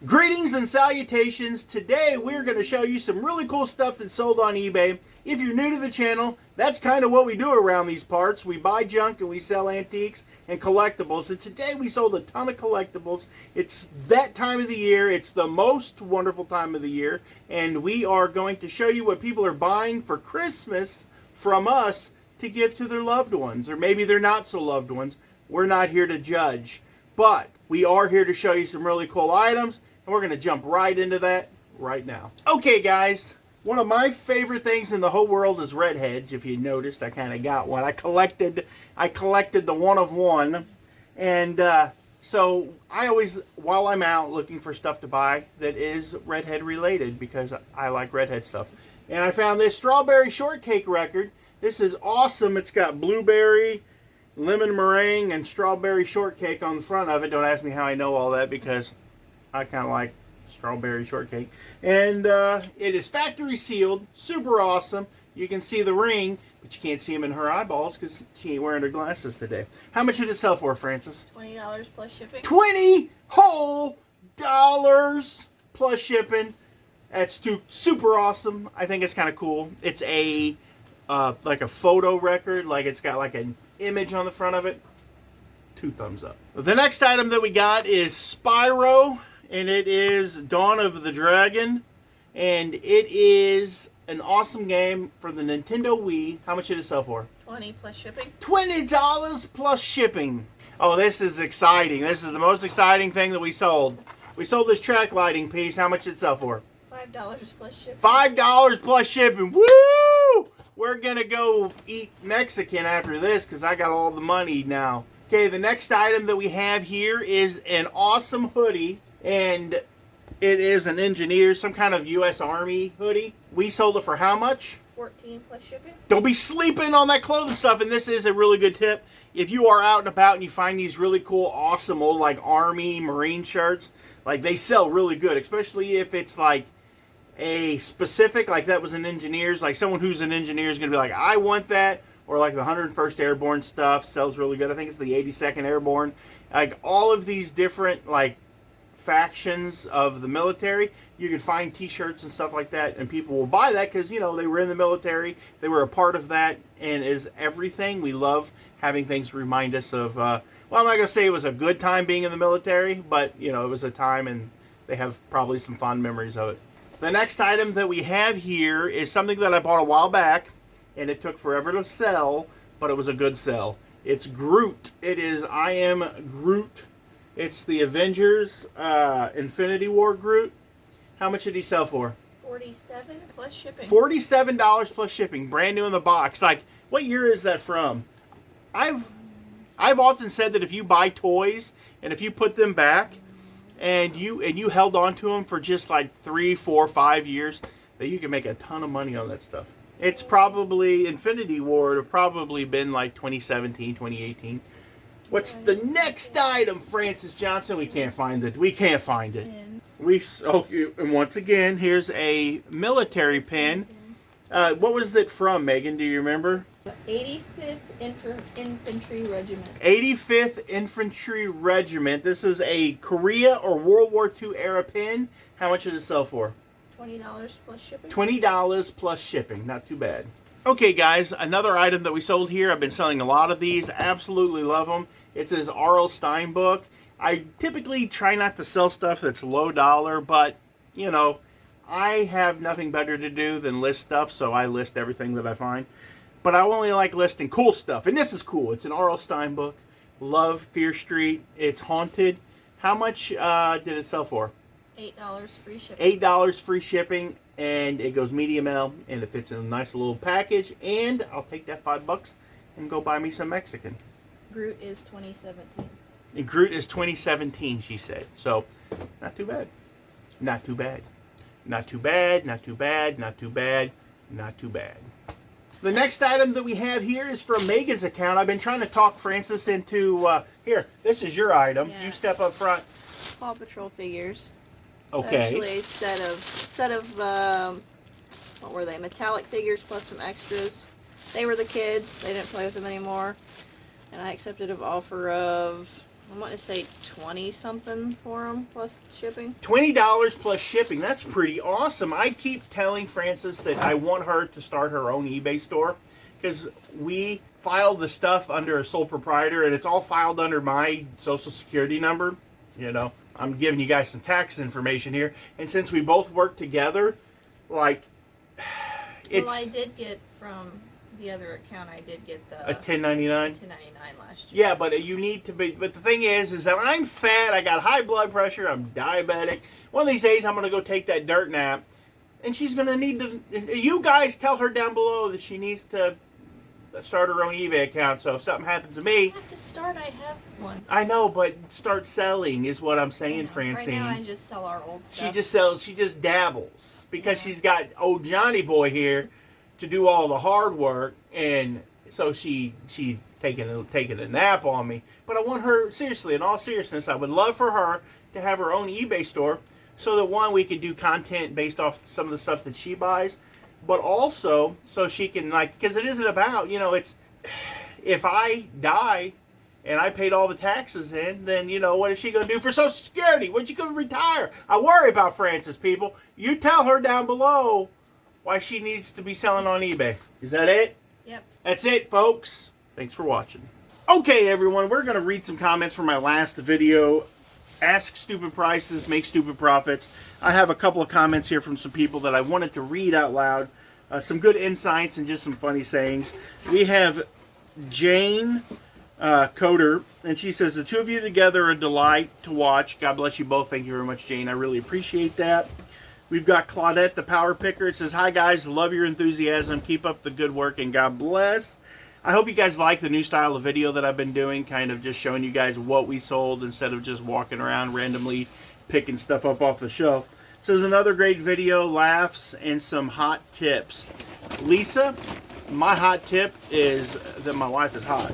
Greetings and salutations. Today we're going to show you some really cool stuff that's sold on eBay. If you're new to the channel, that's kind of what we do around these parts. We buy junk and we sell antiques and collectibles. And today we sold a ton of collectibles. It's that time of the year. It's the most wonderful time of the year. And we are going to show you what people are buying for Christmas from us to give to their loved ones. Or maybe they're not so loved ones. We're not here to judge. But we are here to show you some really cool items, and we're going to jump right into that right now. Okay, guys, one of my favorite things in the whole world is redheads. If you noticed, I kind of got one. I collected the one of one, and so I always, while I'm out looking for stuff to buy that is redhead related, because I like redhead stuff. And I found this strawberry shortcake record. This is awesome. It's got blueberry, lemon meringue, and strawberry shortcake on the front of it. Don't ask me how I know all that, because I kind of like strawberry shortcake. And it is factory sealed, super awesome. You can see the ring, but you can't see them in her eyeballs because she ain't wearing her glasses today. How much did it sell for, Francis? $20 plus shipping. 20 whole dollars plus shipping. That's super awesome. I think it's kind of cool. It's a like a photo record, like it's got like an image on the front of it. 2 thumbs up. The next item that we got is Spyro, and it is Dawn of the Dragon, and it is an awesome game for the Nintendo Wii. How much did it sell for? $20 plus shipping. $20 plus shipping. Oh, this is exciting. This is the most exciting thing that we sold. We sold this track lighting piece. How much did it sell for? $5 plus shipping. $5 plus shipping. Woo! We're going to go eat Mexican after this because I got all the money now. Okay, the next item that we have here is an awesome hoodie. And it is an engineer, some kind of U.S. Army hoodie. We sold it for how much? $14 plus shipping. Don't be sleeping on that clothing stuff. And this is a really good tip. If you are out and about and you find these really cool, awesome old like Army, Marine shirts, like they sell really good. Especially if it's like a specific, like that was an engineer's, like someone who's an engineer is going to be like, I want that. Or like the 101st Airborne stuff sells really good. I think it's the 82nd Airborne. Like all of these different like factions of the military, you can find t-shirts and stuff like that, and people will buy that because, you know, they were in the military, they were a part of that, and is everything. We love having things remind us of, well, I'm not going to say it was a good time being in the military, but, you know, it was a time, and they have probably some fond memories of it. The next item that we have here is something that I bought a while back, and it took forever to sell, but it was a good sell. It's Groot. It is I Am Groot. It's the Avengers Infinity War Groot. How much did he sell for? $47 plus shipping. $47 plus shipping. Brand new in the box. Like, what year is that from? I've often said that if you buy toys and if you put them back and you held on to them for just like 3, 4, 5 years, that you can make a ton of money on that stuff. It's probably Infinity War. It would have probably been like 2017, 2018. What's the next item, Francis Johnson? We can't find it. We can't find it. And once again, here's a military pin. What was it from, Megan? Do you remember? 85th Infantry Regiment. 85th Infantry Regiment. This is a Korea or World War II era pin. How much did it sell for? $20 plus shipping. $20 plus shipping. Not too bad. Okay, guys, another item that we sold here. I've been selling a lot of these. Absolutely love them. It's his R.L. Stine book. I typically try not to sell stuff that's low dollar, but, you know, I have nothing better to do than list stuff, so I list everything that I find. But I only like listing cool stuff, and this is cool. It's an R.L. Stine book. Love Fear Street. It's haunted. How much did it sell for? $8 free shipping. $8 free shipping, and it goes medium L, and it fits in a nice little package, and I'll take that $5 and go buy me some Mexican. Groot is 2017. And Groot is 2017, she said. So, not too bad. Not too bad. Not too bad, not too bad, not too bad, not too bad. The next item that we have here is from Megan's account. I've been trying to talk Francis into, here, this is your item. Yeah. You step up front. Paw Patrol figures. Okay. Actually, a set of what were they? Metallic figures plus some extras. They were the kids. They didn't play with them anymore. And I accepted an offer of I want to say 20 something for them plus shipping. $20 plus shipping. That's pretty awesome. I keep telling Frances that I want her to start her own eBay store because we filed the stuff under a sole proprietor and it's all filed under my social security number. You know, I'm giving you guys some tax information here. And since we both work together, like, it's... Well, I did get from the other account, I did get the... A 1099? 1099 last year. Yeah, but you need to be... But the thing is that I'm fat, I got high blood pressure, I'm diabetic. One of these days, I'm going to go take that dirt nap. And she's going to need to... You guys tell her down below that she needs to start her own eBay account. So if something happens to me... I have to start, I have one. I know, but start selling is what I'm saying, Francine. Right now, I just sell our old stuff. She just dabbles. Because she's got old Johnny boy here to do all the hard work, and so she taking a nap on me. But I want her, seriously, in all seriousness, I would love for her to have her own eBay store so that, one, we could do content based off some of the stuff that she buys, but also so she can, like, because it isn't about, you know, it's, if I die and I paid all the taxes in, then, you know, what is she going to do for Social Security? When's she going to retire? I worry about Frances, people. You tell her down below why she needs to be selling on eBay. Is that it? Yep. That's it, folks. Thanks for watching. Okay, everyone, we're going to read some comments from my last video. Ask stupid prices, make stupid profits. I have a couple of comments here from some people that I wanted to read out loud. Some good insights and just some funny sayings. We have Jane Coder, and she says, the two of you together are a delight to watch. God bless you both. Thank you very much, Jane. I really appreciate that. We've got Claudette, the power picker. It says, hi, guys. Love your enthusiasm. Keep up the good work, and God bless. I hope you guys like the new style of video that I've been doing, kind of just showing you guys what we sold instead of just walking around randomly picking stuff up off the shelf. It says, another great video, laughs, and some hot tips. Lisa, my hot tip is that my wife is hot.